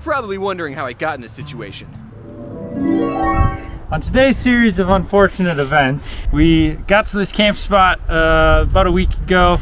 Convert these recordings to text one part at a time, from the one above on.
probably wondering how I got in this situation. On today's series of unfortunate events, we got to this camp spot about a week ago,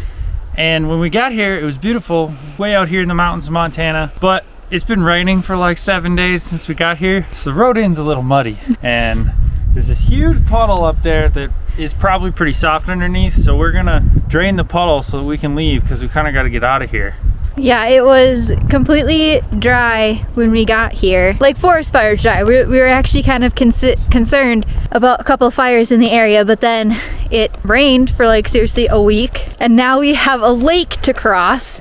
and when we got here, it was beautiful, way out here in the mountains of Montana, but it's been raining for like 7 days since we got here, so the road end's a little muddy, and there's this huge puddle up there that is probably pretty soft underneath, so we're gonna drain the puddle so that we can leave, because we kind of got to get out of here. Yeah, it was completely dry when we got here. Like forest fires dry. We were actually kind of concerned about a couple of fires in the area, but then it rained for like seriously a week, and now we have a lake to cross.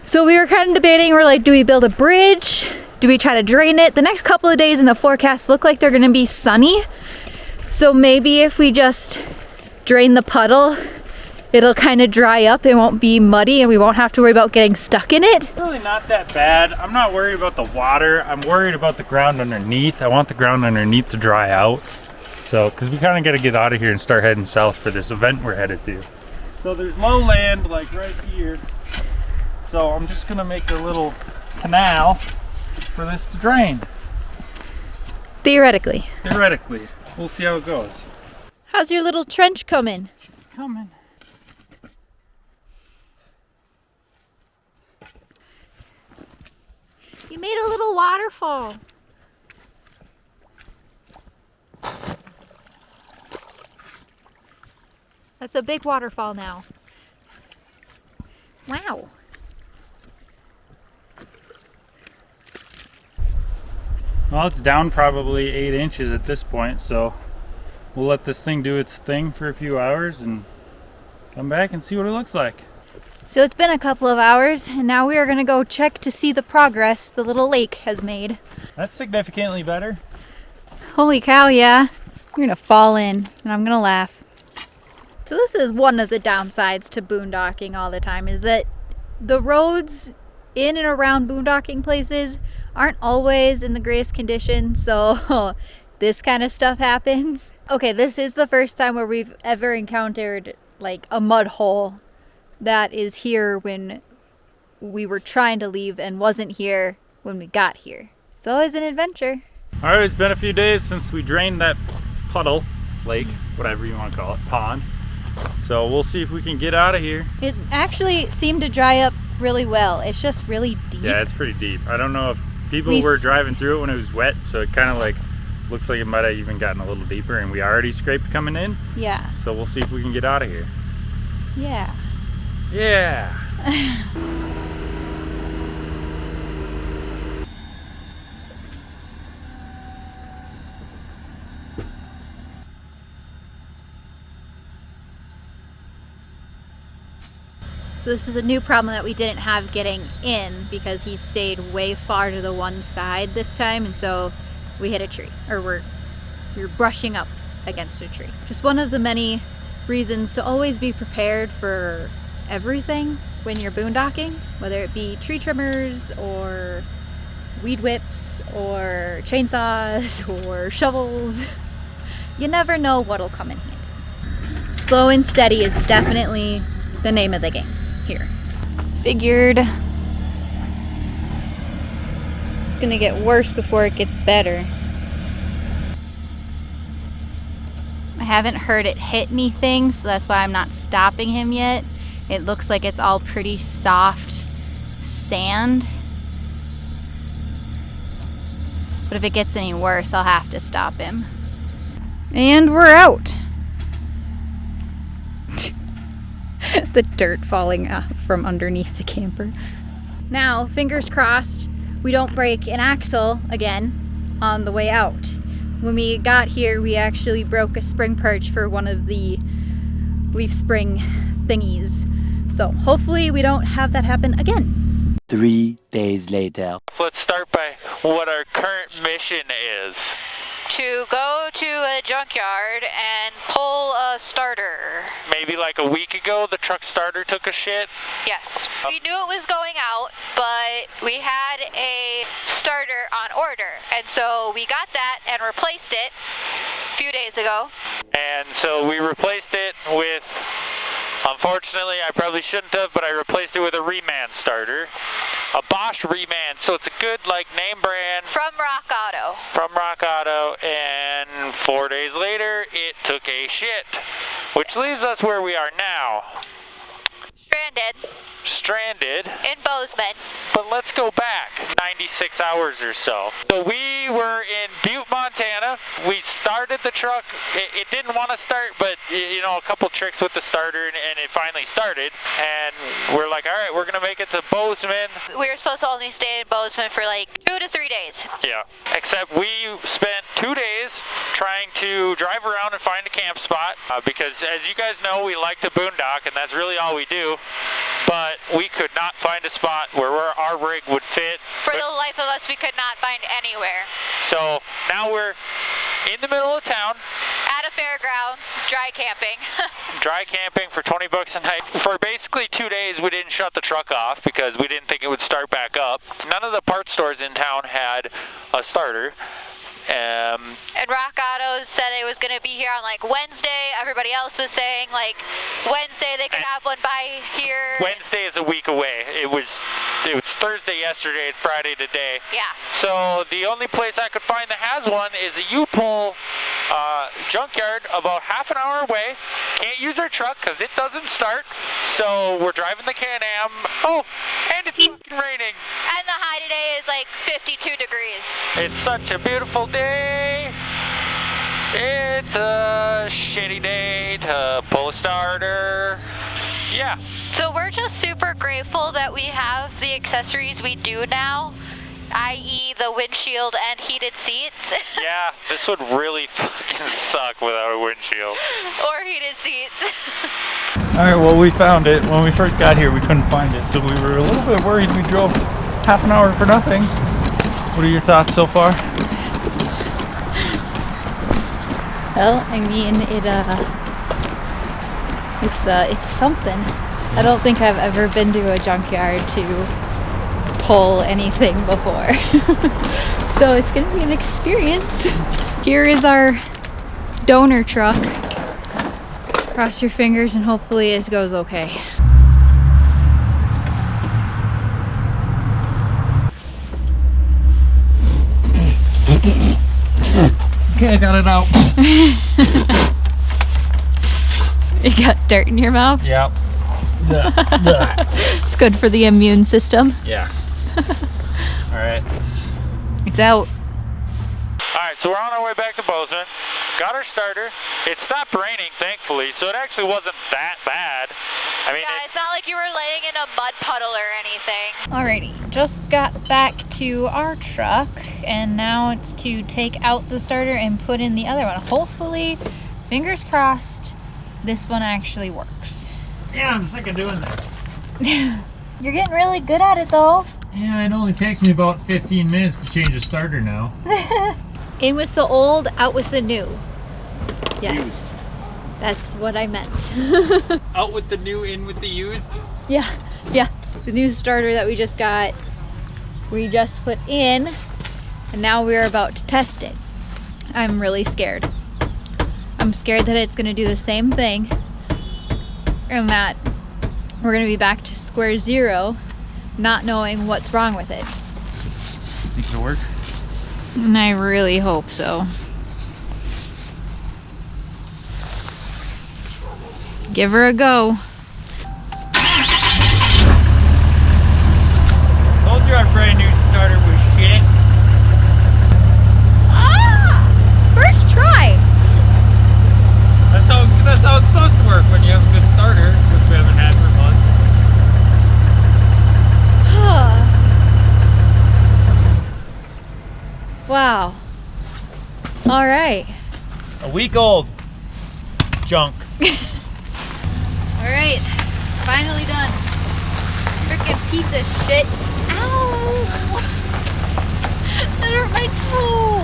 So we were kind of debating, we're like, do we build a bridge? Do we try to drain it? The next couple of days in the forecast look like they're gonna be sunny. So maybe if we just drain the puddle, it'll kind of dry up, it won't be muddy, and we won't have to worry about getting stuck in it. It's really not that bad. I'm not worried about the water. I'm worried about the ground underneath. I want the ground underneath to dry out. So, because we kind of got to get out of here and start heading south for this event we're headed to. So there's low land like right here. So I'm just gonna make a little canal for this to drain. Theoretically. Theoretically. We'll see how it goes. How's your little trench coming? It's coming. You made a little waterfall. That's a big waterfall now. Wow. Well, it's down probably 8 inches at this point, so we'll let this thing do its thing for a few hours and come back and see what it looks like. So it's been a couple of hours, and now we are going to go check to see the progress the little lake has made. That's significantly better. Holy cow, yeah. We're going to fall in, and I'm going to laugh. So this is one of the downsides to boondocking all the time, is that the roads in and around boondocking places aren't always in the greatest condition, so this kind of stuff happens. Okay, this is the first time where we've ever encountered like a mud hole that is here when we were trying to leave and wasn't here when we got here. It's always an adventure. All right, it's been a few days since we drained that puddle, lake, whatever you want to call it, pond. So we'll see if we can get out of here. It actually seemed to dry up really well. It's just really deep. Yeah, it's pretty deep. I don't know if people were driving through it when it was wet, so it kind of like looks like it might have even gotten a little deeper, and we already scraped coming in. Yeah. So we'll see if we can get out of here. Yeah. Yeah. So this is a new problem that we didn't have getting in, because he stayed way far to the one side this time, and so we hit a tree, or we're brushing up against a tree. Just one of the many reasons to always be prepared for everything when you're boondocking, whether it be tree trimmers or weed whips or chainsaws or shovels. You never know what'll come in handy. Slow and steady is definitely the name of the game here. Figured it's gonna get worse before it gets better. I haven't heard it hit anything, so that's why I'm not stopping him yet. It looks like it's all pretty soft sand. But if it gets any worse, I'll have to stop him. And we're out. The dirt falling from underneath the camper. Now, fingers crossed, we don't break an axle again on the way out. When we got here, we actually broke a spring perch for one of the leaf spring thingies. So hopefully we don't have that happen again. 3 days later. Let's start by what our current mission is. To go to a junkyard and pull a starter. Maybe like a week ago, the truck starter took a shit. Yes. We knew it was going out, but we had a starter on order, and so we got that and replaced it a few days ago. And so we replaced it with Unfortunately, I probably shouldn't have, but I replaced it with a Reman starter. A Bosch Reman, so it's a good, like, name brand. From Rock Auto. From Rock Auto, and 4 days later, it took a shit. Which leaves us where we are now. Stranded. In Bozeman. But let's go back 96 hours or so. So we were in Butte, Montana. We started the truck. It didn't want to start, but you know, a couple tricks with the starter, and it finally started. And we're like, all right, we're gonna make it to Bozeman. We were supposed to only stay in Bozeman for like 2 to 3 days. Yeah. Except we spent 2 days trying to drive around and find a camp spot because, as you guys know, we like to boondock, and that's really all we do. But we could not find a spot where our rig would fit. For the life of us, we could not find anywhere. So now we're in the middle of town. At a fairgrounds, dry camping. Dry camping for 20 bucks a night. For basically 2 days, we didn't shut the truck off because we didn't think it would start back up. None of the parts stores in town had a starter. And Rock Auto said it was going to be here on like Wednesday. Everybody else was saying like Wednesday they could have one by here. Wednesday is a week away. It was Thursday yesterday. It's Friday today. Yeah. So the only place I could find that has one is a U-Pull Junkyard about half an hour away. Can't use our truck because it doesn't start. So we're driving the Can-Am. Oh, and it's fucking raining. And the high today is like 52 degrees. It's such a beautiful day. It's a shitty day to pull a starter. Yeah. So we're just super grateful that we have the accessories we do now, i.e. the windshield and heated seats. Yeah, this would really fucking suck without a windshield. Or heated seats. Alright, well, we found it. When we first got here, we couldn't find it, so we were a little bit worried. We drove half an hour for nothing. What are your thoughts so far? Well, I mean, it's something. I don't think I've ever been to a junkyard to pull anything before. So it's gonna be an experience. Here is our donor truck. Cross your fingers and hopefully it goes okay. Okay, I got it out. You got dirt in your mouth? Yep. It's good for the immune system. Yeah. Alright. It's out. Alright, so we're on our way back to Bozeman. Got our starter. It stopped raining, thankfully, so it actually wasn't that bad. I mean, Yeah, it's not like you were laying in a mud puddle or anything. Alrighty, just got back to our truck and now it's to take out the starter and put in the other one. Hopefully, fingers crossed, this one actually works. Yeah, I'm sick of doing this. You're getting really good at it though. Yeah, it only takes me about 15 minutes to change a starter now. In with the old, out with the new. Yes, that's what I meant. Out with the new, in with the used? Yeah. The new starter that we just got, we just put in, and now we're about to test it. I'm really scared. I'm scared that it's gonna do the same thing, and that we're gonna be back to square zero, not knowing what's wrong with it. Think it'll work? And I really hope so. Give her a go. Told you our brand new starter was shit. First try. That's how it's supposed to work when you have a good starter, which we haven't had for months. Wow. All right. A week old junk. All right. Finally done. Freaking piece of shit. Ow! That hurt my toe.